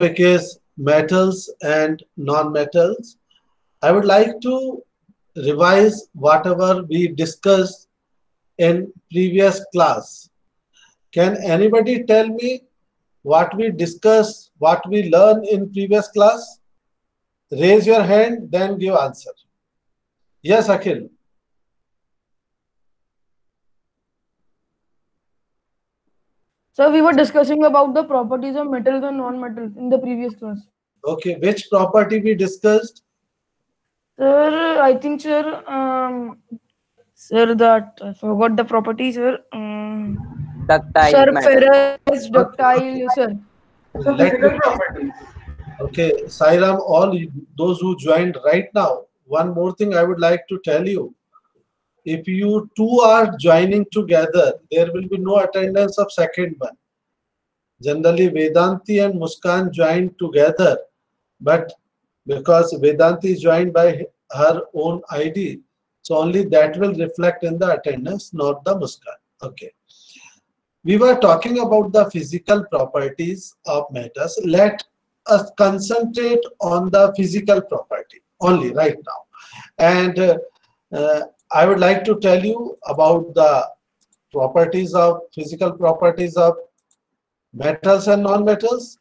Topic is metals and non-metals. I would like to revise whatever we discussed in previous class. Can anybody tell me what we discussed, what we learned in previous class? Raise your hand, then give answer. Yes, Akhil. So we were discussing about the properties of metals and non-metals in the previous class. Okay, which property we discussed? Sir, I think, sir, that I forgot the property, sir. Ductile Sir, matter. ferrous, Okay, ductile, okay. sir. Let me. Okay, Sairam, those who joined right now, one more thing I would like to tell you. If you two are joining together, there will be no attendance of second one. Generally, Vedanti and Muskan joined together, but because Vedanti is joined by her own ID, so only that will reflect in the attendance, not the Muskan. Okay. We were talking about the physical properties of metals. Let us concentrate on the physical property only right now. And uh, I would like to tell you about the physical properties of metals and non-metals.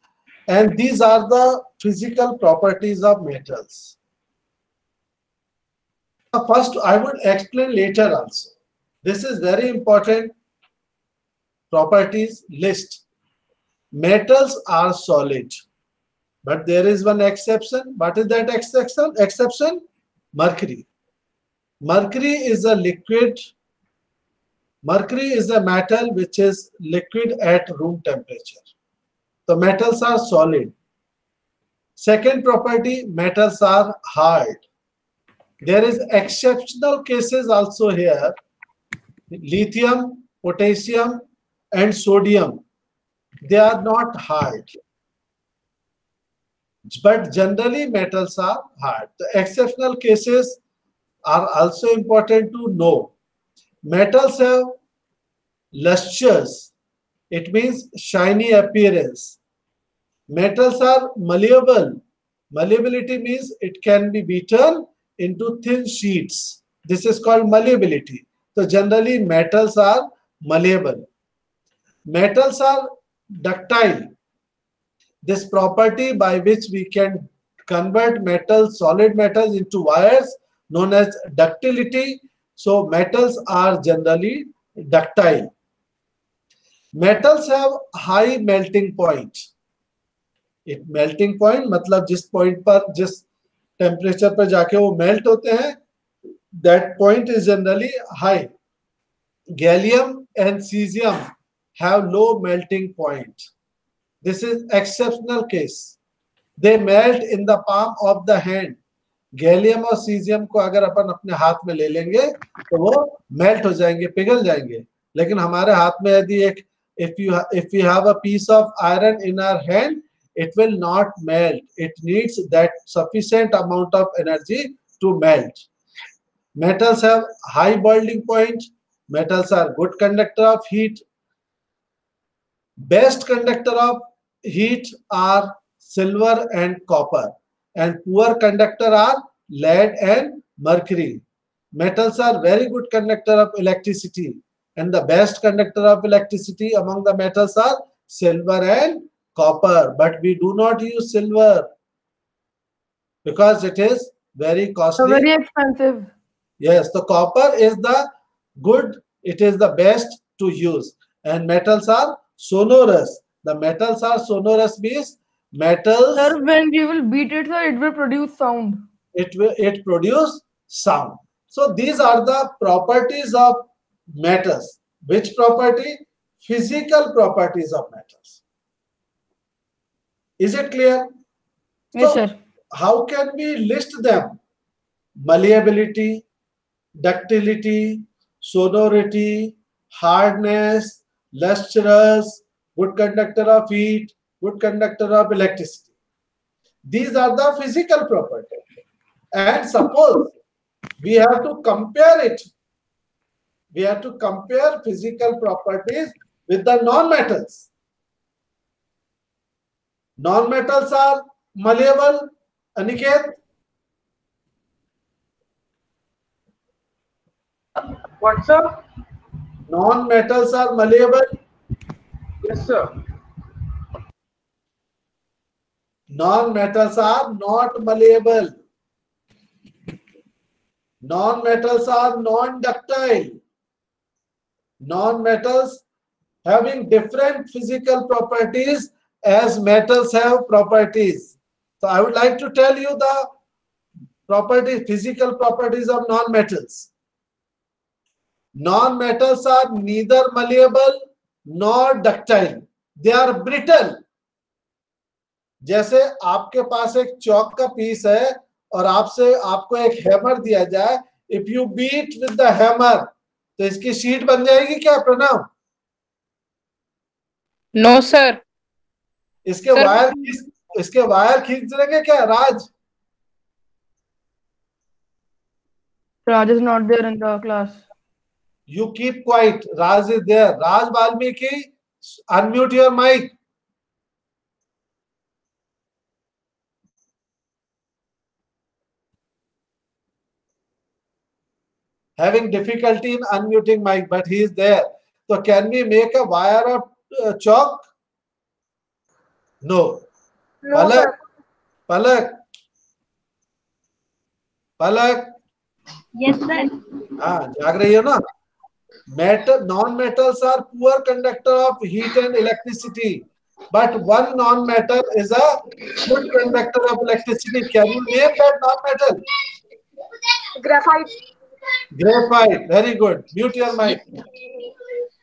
And these are the physical properties of metals. First, I would explain later also. This is very important properties list. Metals are solid, but there is one exception. What is that exception? Mercury. Mercury is a liquid. Mercury is a metal which is liquid at room temperature. The metals are solid. Second property, metals are hard. There is exceptional cases also here. Lithium, potassium, and sodium. They are not hard. But generally metals are hard. The exceptional cases are also important to know. Metals have lustrous, it means shiny appearance. Metals are malleable. Malleability means it can be beaten into thin sheets. This is called malleability. So generally metals are malleable. Metals are ductile. This property by which we can convert metals, solid metals into wires known as ductility. So metals are generally ductile. Metals have high melting point. एक melting point मतलब जिस point पर जिस temperature पर जाके वो melt होते हैं that point is generally high gallium and caesium have low melting point this is exceptional case they melt in the palm of the hand gallium और सीजियम को अगर अपन अपने हाथ में ले लेंगे तो वो मेल्ट हो जाएंगे पिघल जाएंगे लेकिन हमारे हाथ में यदि एक if you have a piece of iron in our hand it will not melt. It needs that sufficient amount of energy to melt. Metals have high boiling point. Metals are good conductor of heat. Best conductor of heat are silver and copper. And poor conductor are lead and mercury. Metals are very good conductor of electricity. And the best conductor of electricity among the metals are silver and copper, but we do not use silver because it is very So costly. very expensive. Yes, the copper is the good, it is the best to use. And metals are sonorous. The metals are sonorous means metals, Sir, when we will beat it, sir, it will produce sound. it produce sound. So these are the properties of metals. Which property? Physical properties of metals. Is it clear? Yes, So sir. how can we list them? Malleability, ductility, sonority, hardness, lustrous, good conductor of heat, good conductor of electricity. These are the physical properties. And suppose we have to compare it. We have to compare physical properties with the non-metals. Non-metals are malleable. Aniket? What, sir? Non-metals are malleable. Yes, sir. Non-metals are not malleable. Non-metals are non-ductile. Non-metals having different physical properties as metals have properties. So I would like to tell you the physical properties of non-metals. Non-metals are neither malleable nor ductile. They are brittle. जैसे आपके पास एक चौक का piece है और आपको एक hammer दिया जाए, if you beat with the hammer तो इसकी शीट बन जाएगी क्या प्रणव? No sir. इसके वायर खींच देंगे क्या राज? Raj is not there in the class. You keep quiet. Raj is there. Raj Valmiki, unmute your mic. Having difficulty in unmuting mic, but he is there. So can we make a wire of chalk? No. No, Palak. sir. Palak. Palak. Yes, sir. हाँ, जाग रही हो ना? Non-metals are poor conductor of heat and electricity, but one non-metal is a good conductor of electricity. Can you name that non-metal? Graphite. Graphite. Very good. Mute your mic.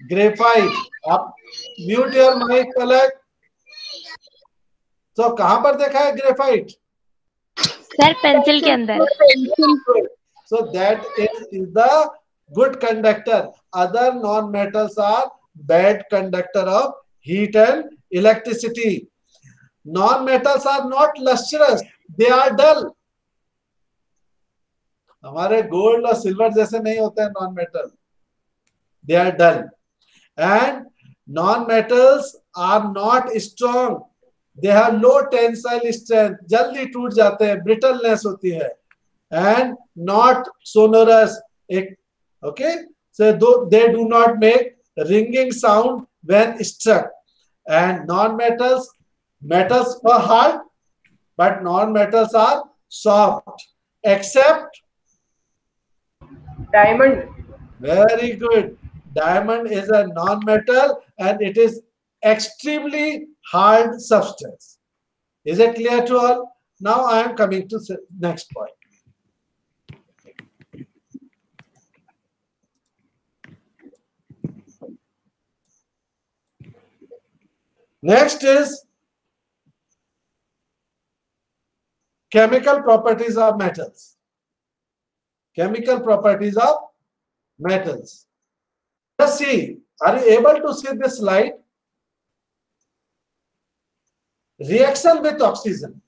Graphite. आप mute your mic, Palak. So कहाँ पर देखा है graphite? Sir pencil के अंदर. So that is the good conductor. Other non-metals are bad conductor of heat and electricity. Non-metals are not lustrous. They are dull. हमारे gold और silver जैसे नहीं होते हैं non-metal. They are dull. And non-metals are not strong. They have low tensile strength. जल्दी टूट जाते हैं. Brittleness होती है. And not sonorous. Okay, so they do not make ringing sound when struck. And metals are hard, but non-metals are soft, except Diamond. very good. Diamond is a non-metal and it is extremely hard substance. Is it clear to all? Now I am coming to next point. Next is chemical properties of metals. Chemical properties of metals. Let's see. Are you able to see this slide? Reaction with oxygen.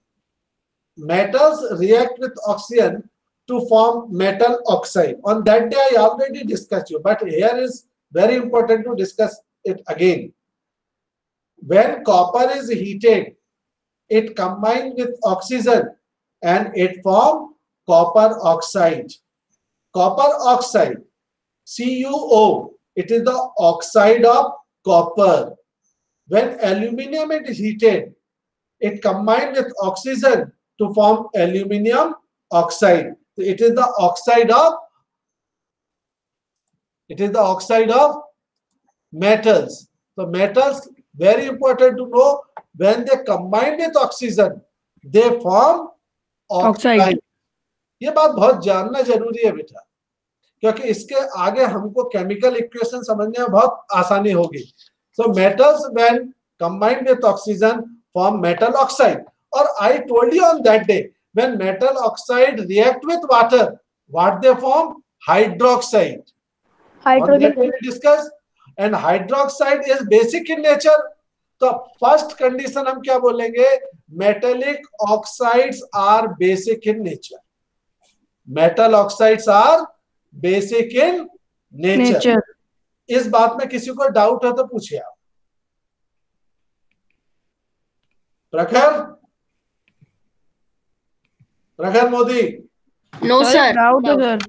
Metals react with oxygen to form metal oxide. On that day, I already discussed you, but here is very important to discuss it again. When copper is heated, it combines with oxygen and it forms copper oxide. Copper oxide, CuO, it is the oxide of copper. When aluminum is heated, it combines with oxygen to form aluminum oxide. It is the oxide of metals. So metals, very important to know, when they combine with oxygen, they form oxide. ये बात बहुत जानना जरूरी है बेटा, क्योंकि इसके आगे हमको केमिकल इक्वेशन समझने में बहुत आसानी होगी. So metals when combined with oxygen form metal oxide. Or I told you on that day, when metal oxide react with water, what they form? Hydroxide. On that day we discussed, and hydroxide is basic in nature. तो first condition हम क्या बोलेंगे? Metallic oxides are basic in nature. Metal oxides are basic in nature. इस बात में किसी को doubt है तो पूछिए आप. प्रखर, प्रखर मोदी. No, sir sir. एक डाउट है सर.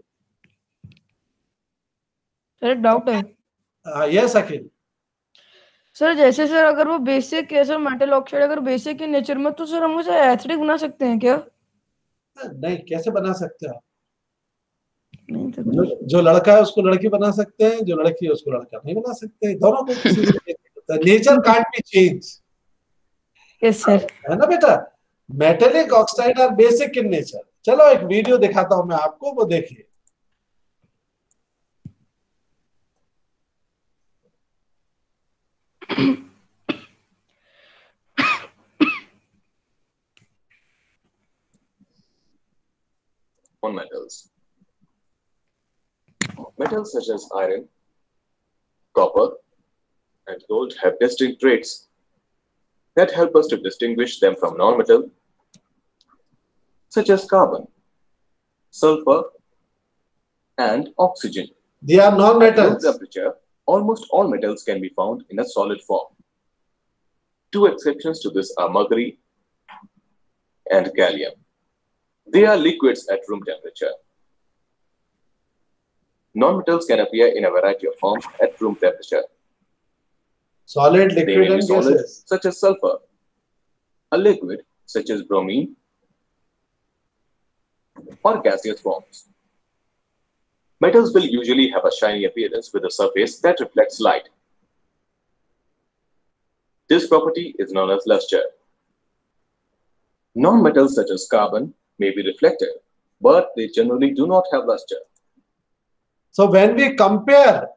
सर एक डाउट है. Yes, Akhil. सर जैसे सर अगर वो बेसिक है सर, मेटल ऑक्साइड अगर बेसिक के नेचर में, तो सर हम उसे एसिडिक बना सकते हैं क्या? नहीं, कैसे बना सकते हो? नहीं सर. जो लड़का है उसको लड़की बना सकते हैं, जो लड़की है उसको लड़का नहीं बना सकते. दोनों को किसी भी होता है. Nature can't be change. Yes sir. है ना बेटा? Metallic oxide are basic in nature. चलो एक वीडियो दिखाता हूं मैं आपको, वो देखिए. On metals. Metals such as iron, copper, and gold have distinct traits that help us to distinguish them from non-metal, such as carbon, sulfur, and oxygen. They are At room non-metals. temperature, almost all metals can be found in a solid form. Two exceptions to this are mercury and gallium. They are liquids at room temperature. Non-metals can appear in a variety of forms at room temperature. Solid, They liquid, may be and solid, gases. such as sulfur, a liquid, such as bromine, or gaseous forms. Metals will usually have a shiny appearance with a surface that reflects light. This property is known as luster. Non-metals such as carbon may be reflective, but they generally do not have luster. So when we compare,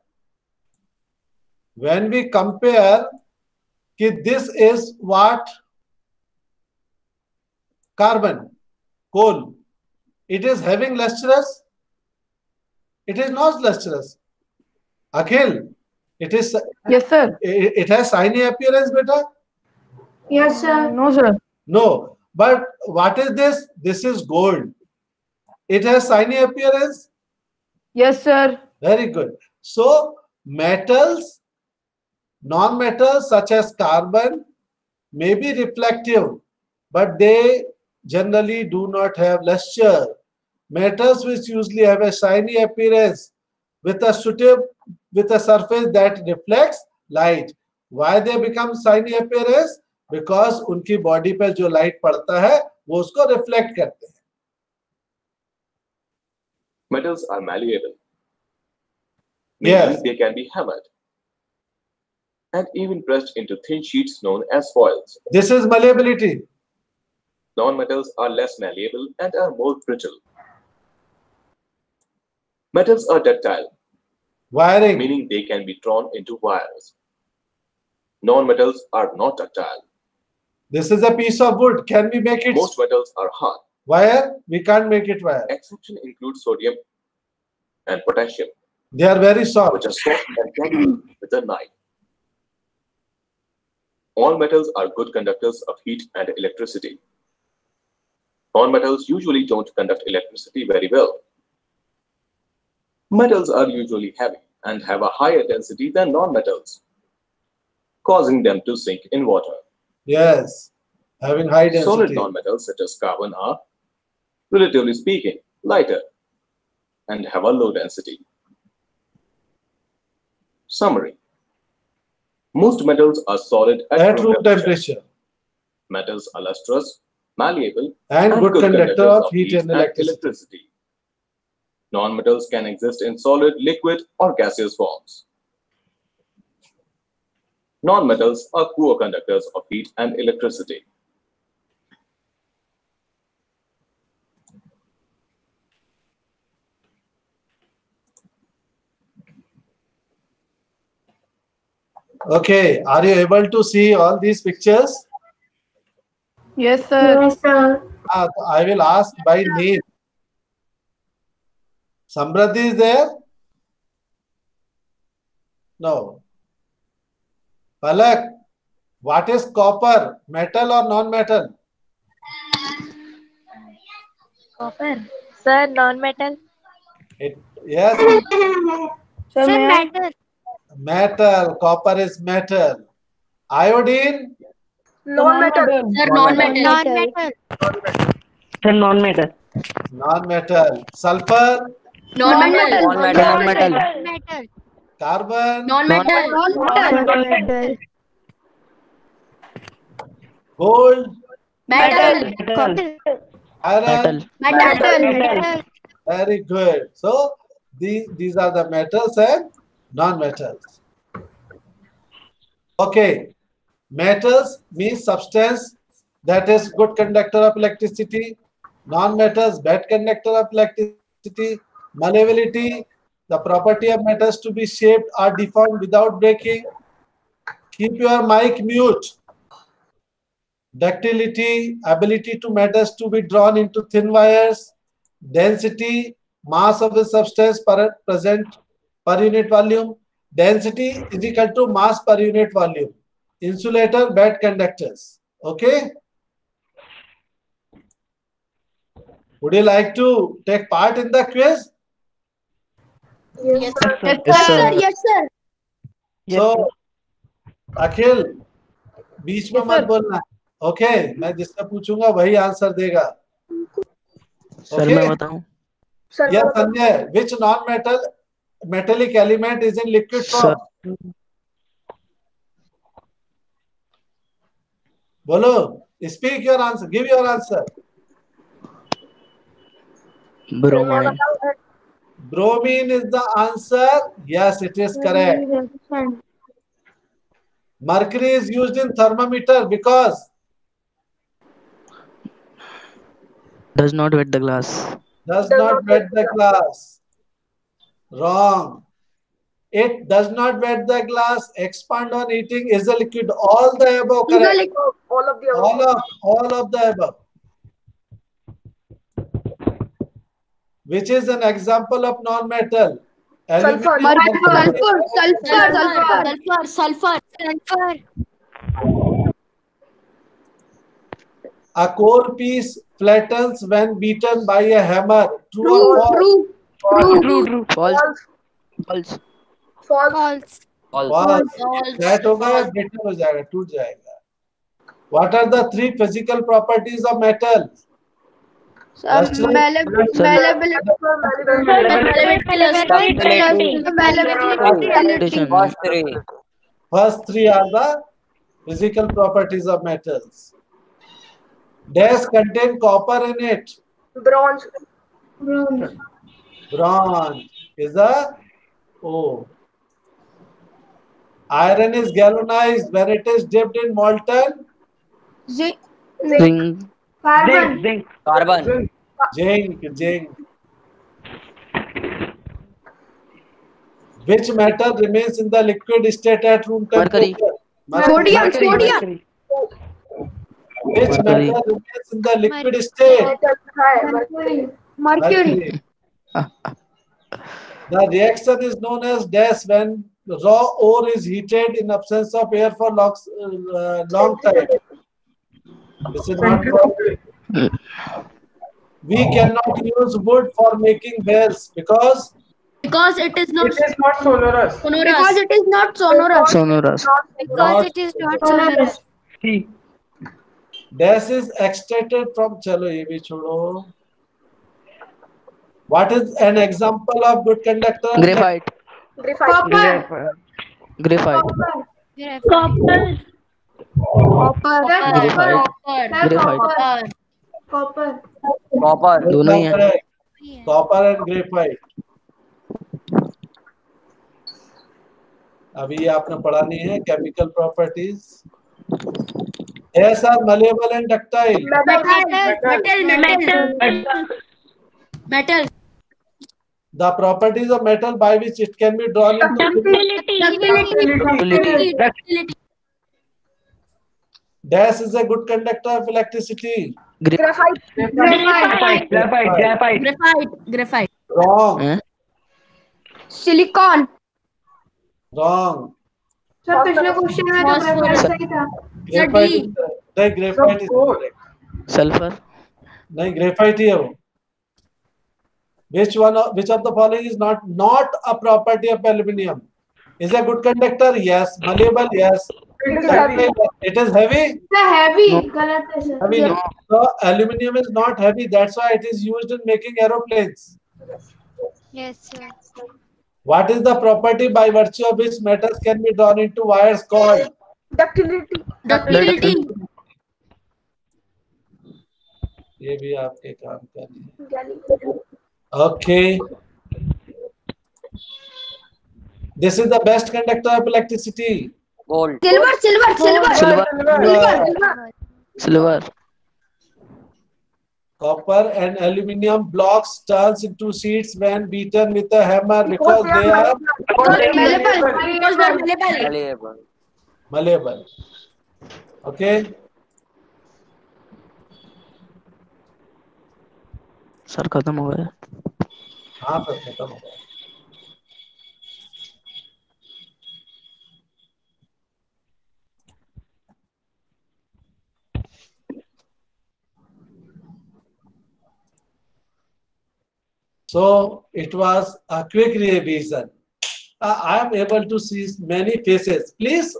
कि this is what? Carbon, coal. It is having lustrous? It is not lustrous. Akhil, it is. Yes sir. It has shiny appearance, beta? Yes, sir. No sir. No. But what is this? This is gold. It has shiny appearance? Yes sir. Very good. So metals, non-metals such as carbon may be reflective, but they generally do not have luster. Metals which usually have a shiny appearance with a surface that reflects light. Why they become shiny appearance? Because उनकी body पर जो light पड़ता है वो उसको reflect करते हैं. Metals are malleable, meaning Yes. they can be hammered and even pressed into thin sheets known as foils. This is malleability. Non-metals are less malleable and are more brittle. Metals are ductile, Wiring. meaning they can be drawn into wires. Non-metals are not ductile. This is a piece of wood. Can we make it Most metals are hard. wire? We can't make it wire. Exception includes sodium and potassium, They are very soft. which are soft and can be cut with a knife. All metals are good conductors of heat and electricity. Non-metals usually don't conduct electricity very well. Metals are usually heavy and have a higher density than non-metals, causing them to sink in water. Yes. Having high density. Solid non-metals such as carbon are, relatively speaking, lighter and have a low density. Summary. Most metals are solid At room temperature. Metals are lustrous, malleable, And good conductor of heat and electricity. Non-metals can exist in solid, liquid, or gaseous forms. Non-metals are poor conductors of heat and electricity. Okay. Are you able to see all these pictures? Yes sir. Yes, sir. I will ask by name. Samradhi is there? No. Palak, what is copper? Metal or non-metal? Copper. Sir, non-metal. Yes, Sir, may I? metal. Copper is metal. Iodine? Non-metal. Sir, non-metal. Non-metal. Sir, non-metal. Non-metal. Sulfur, Non-metal. Non-metal. Non-metal. carbon, Non-metal. Non-metal. gold, Metal. iron. Metal. Very good. So these are the metals and non-metals. Okay. Metals means substance that is good conductor of electricity. Non-metals, bad conductor of electricity. Malleability, the property of metals to be shaped or deformed without breaking. Keep your mic mute. Ductility, ability to metals to be drawn into thin wires. Density, mass of the substance present per unit volume. Density is equal to mass per unit volume. Insulator, bad conductors. Okay. Would you like to take part in the quiz? Yes, sir. Yes, sir. So, अखिल बीच में Yes, मत sir. बोलना. Okay, मैं जिससे पूछूंगा वही answer देगा. Sir मैं बताऊं. Yes, Sanjay. Which metallic element is in liquid form? Bolo. Speak your answer. Give your answer. Bromine. Bromine is the answer. Yes, it is correct. Mercury is used in thermometer because Does not wet the glass. does not wet the glass. Wrong. It does not wet the glass. Expand on heating is a liquid. All the above correct. All of the above. All of the above. Which is an example of non-metal? Sulfur. Sulfur. A core piece flattens when beaten by a hammer. True or false? True. False. False. False. Flat होगा brittle हो जाएगा, टूट जाएगा. What are the three physical properties of metal? First three are the physical properties of metals. Dash contain copper in it. Bronze. Bronze is a O. Iron is galvanized when it is dipped in molten Zinc. Carbon. zinc. Which metal remains in the liquid state at room Mercury. temperature? Sodium. Which Mercury. metal remains in the liquid state? Mercury. The reaction is known as dash when raw ore is heated in absence of air for long time. This is not true. We cannot use wood for making bells because Because it is not It is not sonorous. sonorous. It is not sonorous. Sonorous. Because it is not sonorous. dash is extracted from. चलो ये भी छोड़ो. What is an example of good conductor? Graphite. Graphite. Graphite. Copper. Graphite. Copper. दोनों ही हैं. Correct. Copper and graphite. अभी आपने पढ़ा नहीं है chemical properties. Dash are malleable and ductile. Metal. The properties of metal by which it can be drawn into. Ductility. Dash is a good conductor of electricity. Graphite. Graphite. Wrong. हैं? Silicon. Wrong. Sir पिछले question में तो Phosphorus. सही था. Graphite is नहीं graphite is correct. Sulfur. नहीं graphite ही है वो. Which of the following is not a property of aluminium? Is a good conductor? Yes. Malleable? Yes. It is heavy. It is heavy. Heavy. गलत है sir. Heavy. So aluminum is not heavy. That's why it is used in making aeroplanes. Yes, sir. What is the property by virtue of which metals can be drawn into wires called? Ductility. Ductility. ये भी आपके काम का नहीं है. Okay. This is the best conductor of electricity. Gold. Silver. Copper and aluminium blocks turns into sheets when beaten with a hammer because they are Because they are malleable. Malleable. malleable. Okay. Sir खत्म हो गया. हाँ sir खत्म हो गया. So it was a quick revision. I am able to see many faces. Please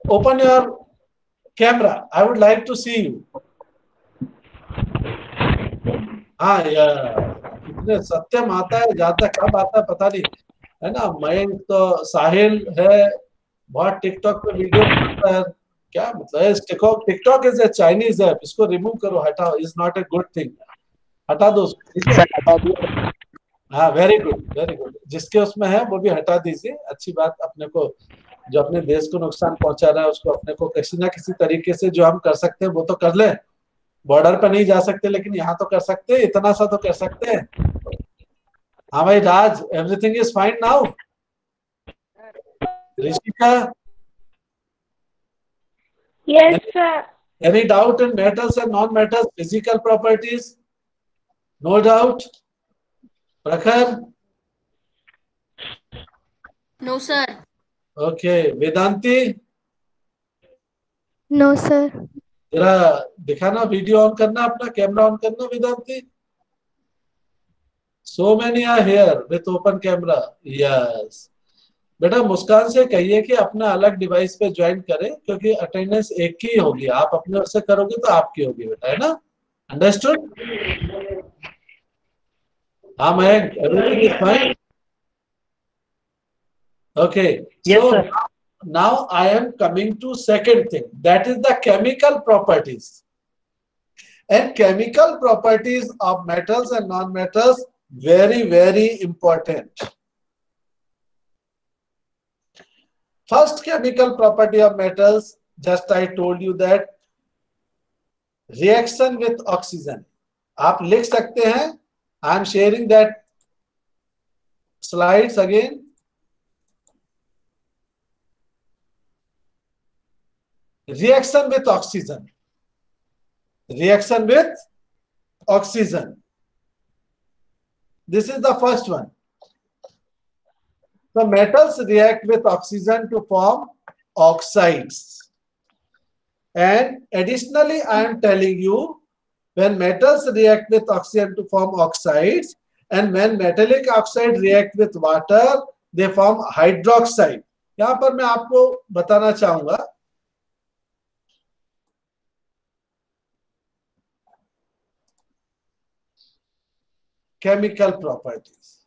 open your camera. I would like to see you. हाँ इतने सत्यम आता है, जाता कब आता है पता नहीं, है ना. मयंक तो साहिल है, बहुत टिकटॉक पे वीडियो बनाता है. क्या मतलब है? TikTok is a Chinese app. इसको रिमूव करो, हटाओ. Is not a good thing. हटा दो उसको. ठीक है? सर हटा दिया. हाँ वेरी गुड, वेरी गुड. जिसके उसमें है वो भी हटा दीजिए. अच्छी बात. अपने को जो अपने देश को नुकसान पहुंचा रहा है उसको अपने को किसी ना किसी तरीके से जो हम कर सकते हैं वो तो कर ले. बॉर्डर पे नहीं जा सकते लेकिन यहाँ तो कर सकते हैं. इतना सा तो कर सकते हैं. हाँ भाई Raj, everything is fine now. Rishika, Yes, sir. any doubt in metals and non-metals physical properties? No doubt. Prakhar? No, sir. Okay. Vedanti? No, sir. जरा दिखाना, वीडियो ऑन करना, अपना कैमरा ऑन करना Vedanti. So many are here with open camera. Yes. बेटा मुस्कान से कहिए कि अपना अलग डिवाइस पे ज्वाइन करें क्योंकि अटेंडेंस एक की होगी. आप अपने ओर से करोगे तो आपकी होगी बेटा, है ना. अंडरस्टूड? हाँ Mayank, everything is fine. Okay. So now I am coming to second thing, that is the chemical properties. And chemical properties of metals and non-metals very, very important. First chemical property of metals, just I told you that reaction with oxygen. आप लिख सकते हैं. I am sharing that slides again. Reaction with oxygen. Reaction with oxygen. This is the first one. So metals react with oxygen to form oxides. And additionally, I am telling you, when metals react with oxygen to form oxides, and when metallic oxide react with water, they form hydroxide. यहाँ पर मैं आपको बताना चाहूंगा chemical properties.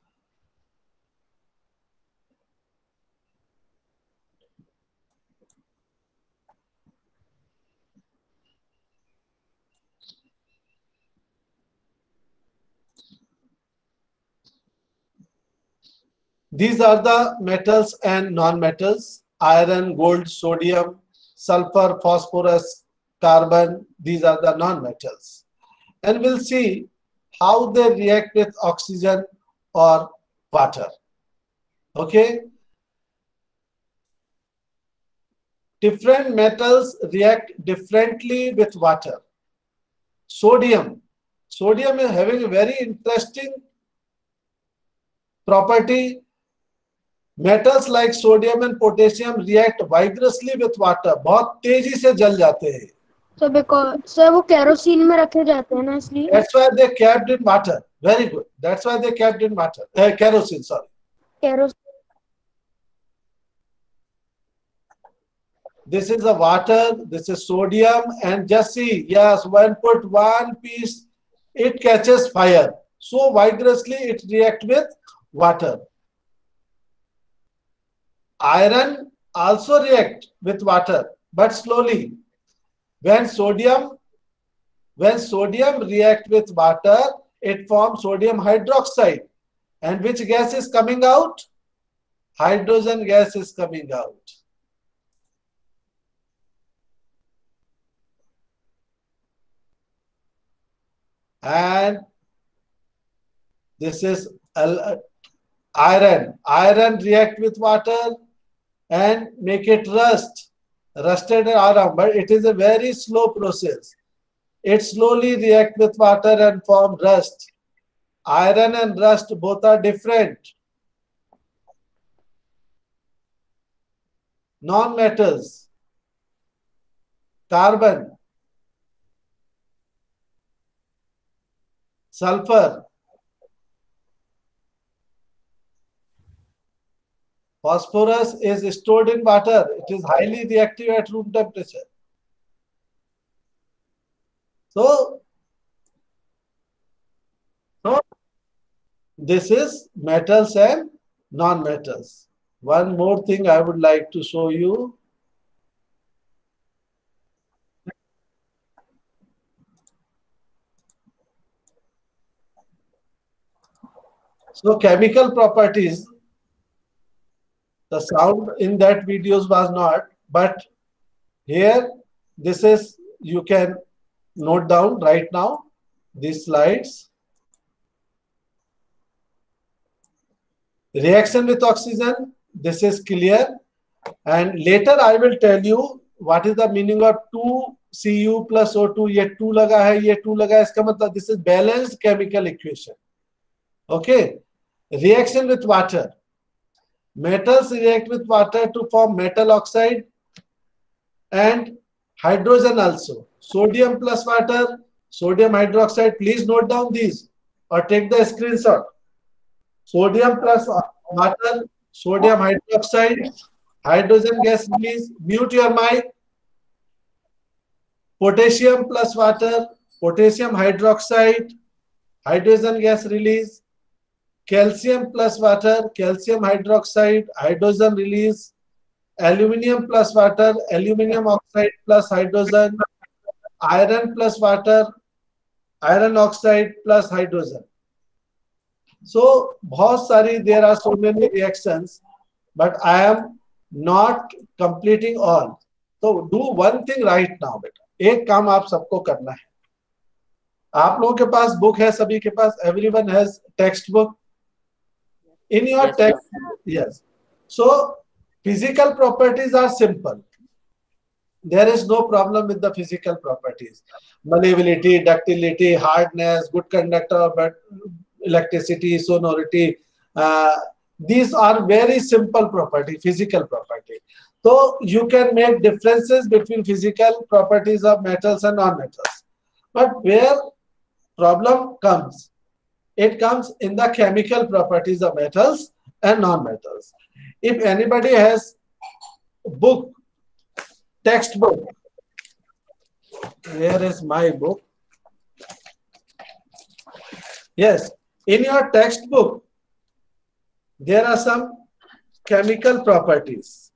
These are the metals and non-metals: iron, gold, sodium, sulfur, phosphorus, carbon. These are the non-metals. And we'll see how they react with oxygen or water. Okay. Different metals react differently with water. Sodium is having a very interesting property. Metals like sodium and potassium react vigorously with water. बहुत तेजी से जल जाते हैं. So because sir वो kerosene में रखे जाते हैं ना इसलिए. That's why they kept in water. Very good. That's why they kept in water. Kerosene, sorry. Kerosene. This is a water, this is sodium, and just see, yes, when put one piece, it catches fire. So vigorously it reacts with water. Iron also react with water, but slowly. When sodium react with water, it forms sodium hydroxide. And which gas is coming out? Hydrogen gas is coming out. And this is iron. Iron react with water and make it rusted iron, but it is a very slow process. It slowly react with water and form rust. Iron and rust both are different. Non-metals, carbon, sulfur, phosphorus is stored in water. It is highly reactive at room temperature. So this is metals and non-metals. One more thing I would like to show you. So chemical properties, the sound in that videos was not, but here this is, you can note down right now these slides. Reaction with oxygen, this is clear, and later I will tell you what is the meaning of 2Cu plus O2. ये 2 लगा है, ये 2 लगा है, इसका मतलब this is balanced chemical equation. Okay. Reaction with water. Metals react with water to form metal oxide and hydrogen also. Sodium plus water, sodium hydroxide. Please note down these or take the screenshot. Sodium plus water, sodium hydroxide, hydrogen gas release. Mute your mic. Potassium plus water, potassium hydroxide, hydrogen gas release. Calcium plus water, calcium hydroxide, hydrogen release. Aluminium plus water, aluminium oxide plus hydrogen. Iron plus water, iron oxide plus hydrogen. So, बहुत सारी, there are so many reactions, but I am not completing all. So, do one thing right now, बेटा. एक काम आप सबको करना है. आप लोगों के पास बुक है, सभी के पास, everyone has textbook. In your text, yes. So, physical properties are simple. There is no problem with the physical properties. Malleability, ductility, hardness, good conductor, but electricity, sonority. These are very simple property, physical property. So, you can make differences between physical properties of metals and non-metals. But where problem comes, it comes in the chemical properties of metals and non-metals. If anybody has book, textbook, where is my book? Yes, in your textbook, there are some chemical properties.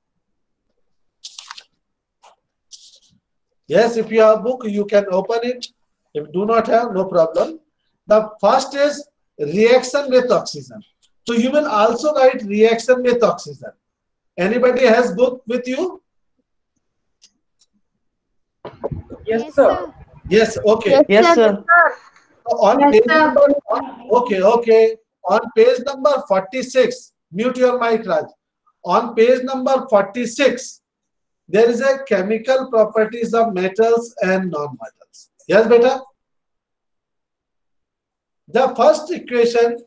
Yes, if you have a book, you can open it. If you do not have, no problem. The first is reaction with oxygen. So you will also write reaction with oxygen. Anybody has book with you? Yes, sir. Yes, okay. Yes, sir. On Yes, page sir. number, okay. On page number 46, mute your mic, Raj. On page number 46, there is a chemical properties of metals and non-metals. Yes, beta? The first equation,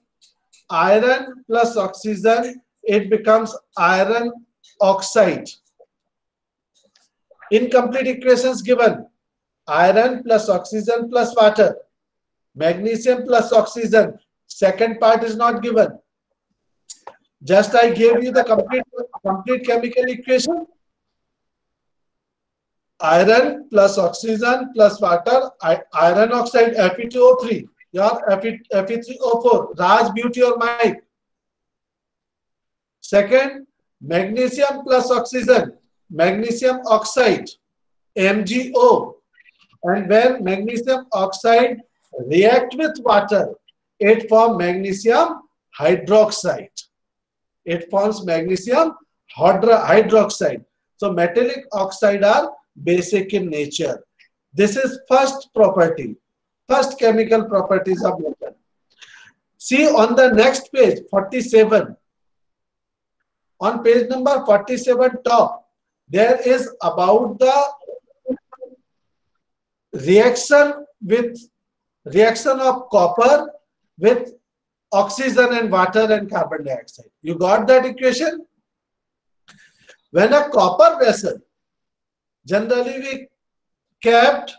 iron plus oxygen, it becomes iron oxide. Incomplete equations given. Iron plus oxygen plus water. Magnesium plus oxygen. Second part is not given. Just I gave you the complete chemical equation. iron plus oxygen plus water, iron oxide Fe2O3, your Fe3O4. Raj, mute your mic. Second, magnesium plus oxygen, magnesium oxide, MgO. And when magnesium oxide react with water, it forms magnesium hydroxide. It forms magnesium hydroxide. So metallic oxide are basic in nature. This is first property, first chemical properties of metal. See on the next page, 47. On page number 47 top, there is about the reaction of copper with oxygen and water and carbon dioxide. You got that equation? When a copper vessel, generally we kept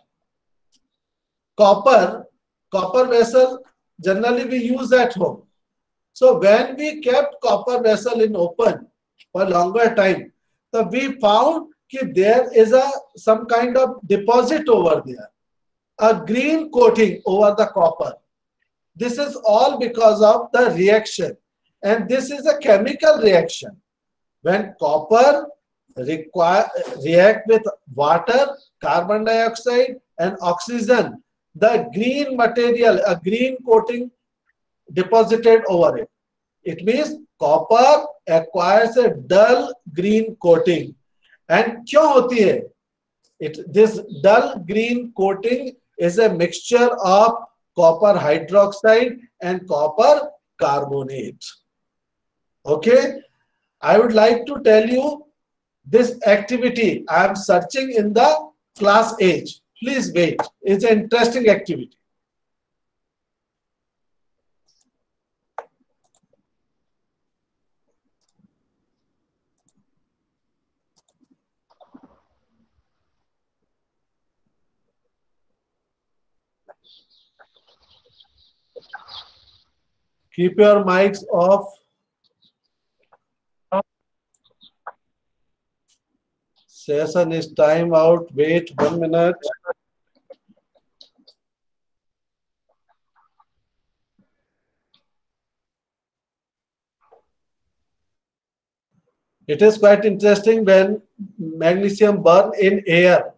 copper vessel, generally we use at home. So when we kept copper vessel in open for longer time, so we found that there is some kind of deposit over there, a green coating over the copper. This is all because of the reaction, and this is a chemical reaction. When copper react with water, carbon dioxide and oxygen, the green material, a green coating deposited over it. It means copper acquires a dull green coating. And क्यों होती है? This dull green coating is a mixture of copper hydroxide and copper carbonate. Okay, I would like to tell you this activity. I am searching in the class age. Please wait. It's an interesting activity. Keep your mics off. Session is time out. Wait 1 minute. It is quite interesting when magnesium burn in air.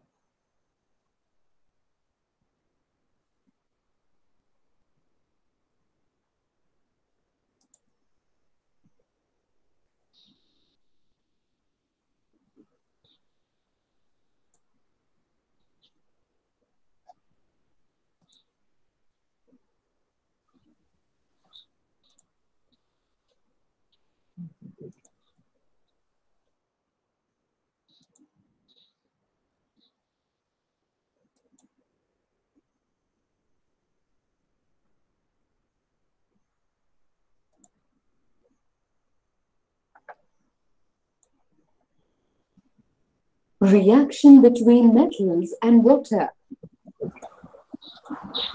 Reaction between metals and water.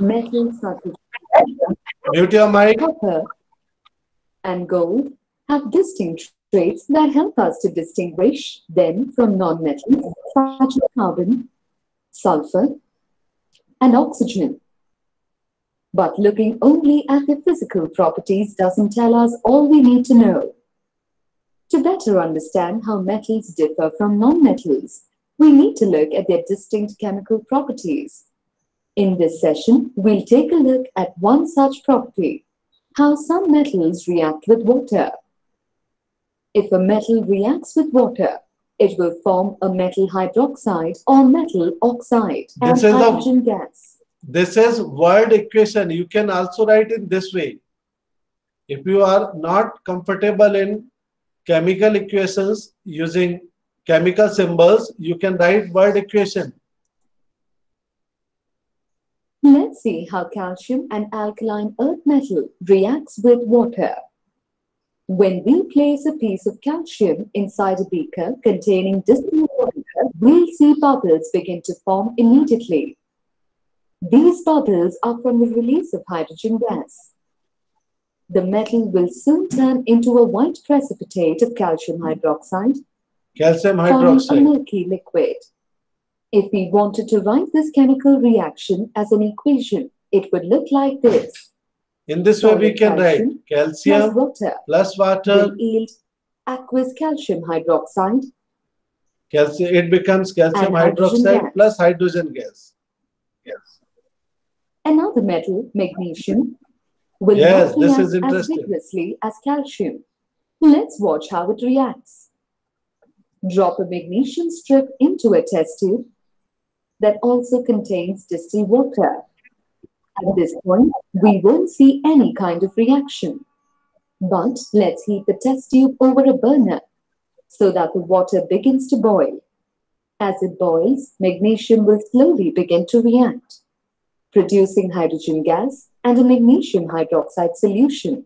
Metals such as Mute your mic. copper and gold have distinct traits that help us to distinguish them from non-metals such as carbon, sulfur, and oxygen. But looking only at their physical properties doesn't tell us all we need to know. To better understand how metals differ from non-metals, we need to look at their distinct chemical properties. In this session, we'll take a look at one such property, how some metals react with water. If a metal reacts with water, it will form a metal hydroxide or metal oxide and This is hydrogen gas. This is word equation. You can also write in this way. If you are not comfortable in chemical equations using chemical symbols, you can write word equation. Let's see how calcium and alkaline earth metal reacts with water. When we place a piece of calcium inside a beaker containing distilled water, we'll see bubbles begin to form immediately. These bubbles are from the release of hydrogen gas. The metal will soon turn into a white precipitate of calcium hydroxide, Calcium forming a hydroxide. milky liquid. If we wanted to write this chemical reaction as an equation, it would look like this. In this way, we Solid can write calcium calcium plus water plus water. will yield aqueous calcium hydroxide. It becomes calcium And hydrogen hydroxide gas. plus hydrogen gas. Yes. Another metal, magnesium, will Yes, not this react is as interesting. vigorously as calcium. Let's watch how it reacts. Drop a magnesium strip into a test tube that also contains distilled water. At this point, we won't see any kind of reaction. But let's heat the test tube over a burner so that the water begins to boil. As it boils, magnesium will slowly begin to react, producing hydrogen gas and a magnesium hydroxide solution.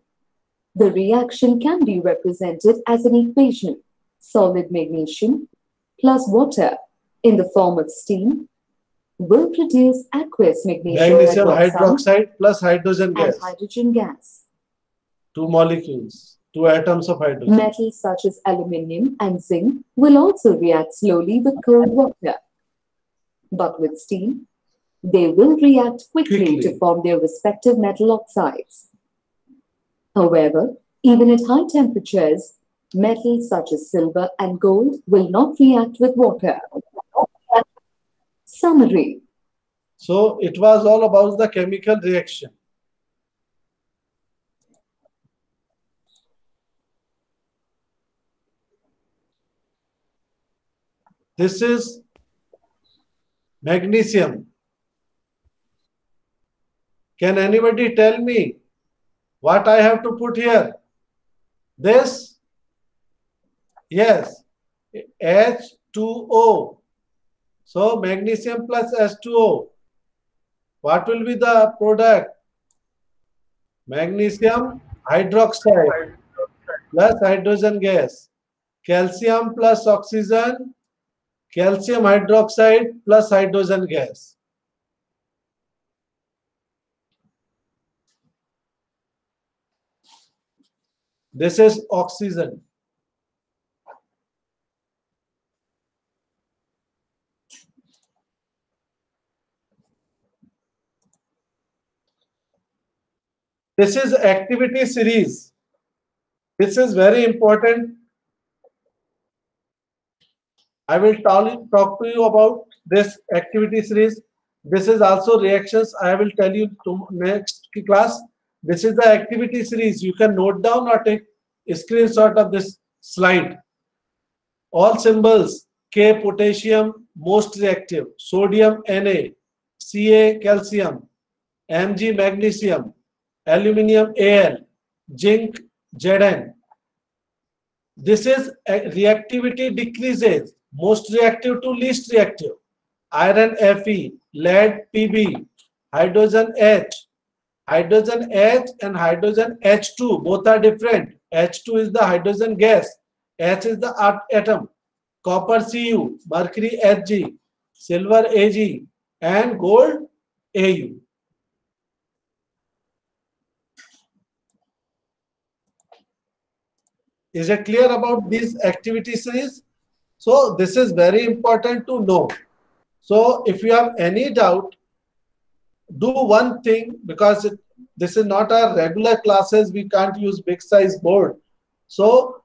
The reaction can be represented as an equation: solid magnesium plus water in the form of steam will produce aqueous Magnesium hydroxide plus hydrogen and gas. hydrogen gas. Two molecules, two atoms of hydrogen. Metals such as aluminium and zinc will also react slowly with cold water. But with steam, they will react quickly to form their respective metal oxides. However, even at high temperatures, metals such as silver and gold will not react with water. Summary. So it was all about the chemical reaction. This is magnesium. Can anybody tell me what I have to put here? This? Yes, H2O. So magnesium plus H2O. What will be the product? Magnesium hydroxide plus hydrogen gas. Calcium plus oxygen. Calcium hydroxide plus hydrogen gas. This is oxygen. This is activity series. This is very important. I will talk to you about this activity series. This is also reactions. I will tell you to next class. This is the activity series. You can note down or take a screenshot of this slide. All symbols: K potassium, most reactive; sodium Na, Ca calcium, Mg magnesium, aluminium Al, zinc Zn. This is reactivity decreases, most reactive to least reactive. Iron Fe, lead Pb, hydrogen H. Hydrogen H and hydrogen H2 both are different. H2 is the hydrogen gas, H is the atom. Copper Cu, mercury Hg, silver Ag, and gold Au. Is it clear about these activity series? So this is very important to know. So if you have any doubt, do one thing, because this is not our regular classes, we can't use big size board. So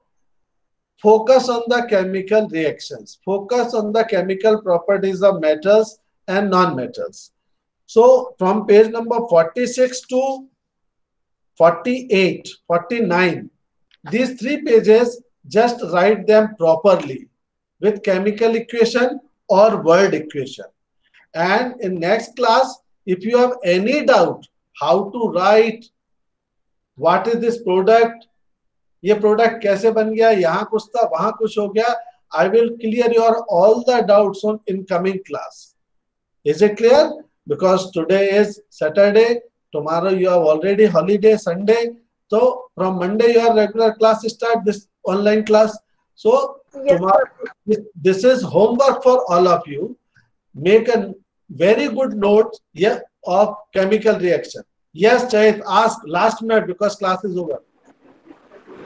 focus on the chemical reactions, focus on the chemical properties of metals and non-metals. So from page number 46 to 48, 49, these 3 pages, just write them properly with chemical equation or word equation. And in next class, if you have any doubt how to write, what is this product, ये product कैसे बन गया, यहाँ कुछ था, वहाँ कुछ हो गया, I will clear your all the doubts on incoming class. Is it clear? Because today is Saturday, tomorrow you have already holiday, Sunday. So from Monday your regular class start, this online class. So Yes, tomorrow, this is homework for all of you. Make a very good note of chemical reaction. Yes, Chait, ask last minute because class is over.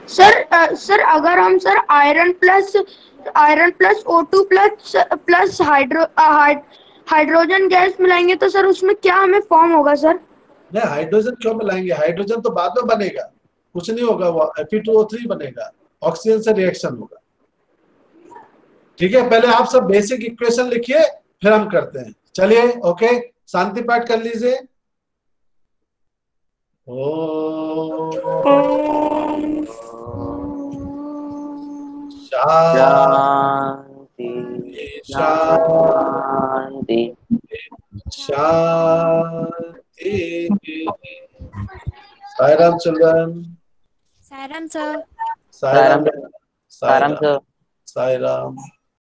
Sir अगर हम sir iron plus iron plus O2 plus hydrogen gas मिलाएंगे तो sir उसमें क्या हमें form होगा sir? नहीं, hydrogen क्यों मिलाएंगे? हाइड्रोजन तो बाद में बनेगा, कुछ नहीं होगा, वो Fe2O3 बनेगा, ऑक्सीजन से रिएक्शन होगा। ठीक है, पहले आप सब बेसिक इक्वेशन लिखिए, फिर हम करते हैं। चलिए, ओके, शांति पाठ कर लीजिए। ओम शांति शांति शांति। Sairam children. Saram sir. Sairam Sairam sir Sairam.